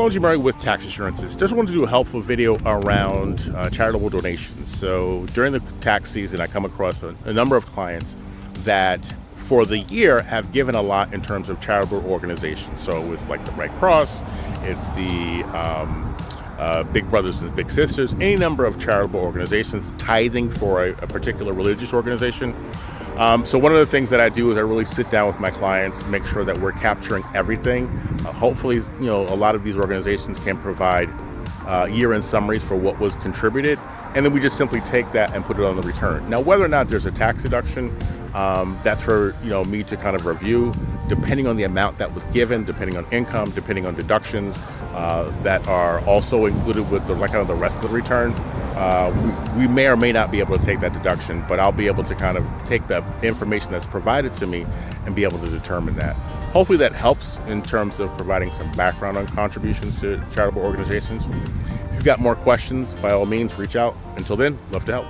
Murray with TaxAssurances. Just wanted to do a helpful video around charitable donations. So during the tax season, I come across a number of clients that for the year have given a lot in terms of charitable organizations. So it's like the Red Cross, it's the Big Brothers and Big Sisters, any number of charitable organizations, tithing for a particular religious organization. So one of the things that I do is I really sit down with my clients, make sure that we're capturing everything. Hopefully, a lot of these organizations can provide year-end summaries for what was contributed, and then we just simply take that and put it on the return. Now, whether or not there's a tax deduction, that's for me to kind of review, depending on the amount that was given, depending on income, depending on deductions that are also included with the rest of the return. We may or may not be able to take that deduction, but I'll be able to kind of take the information that's provided to me and be able to determine that. Hopefully that helps in terms of providing some background on contributions to charitable organizations. If you've got more questions, by all means, reach out. Until then, love to help.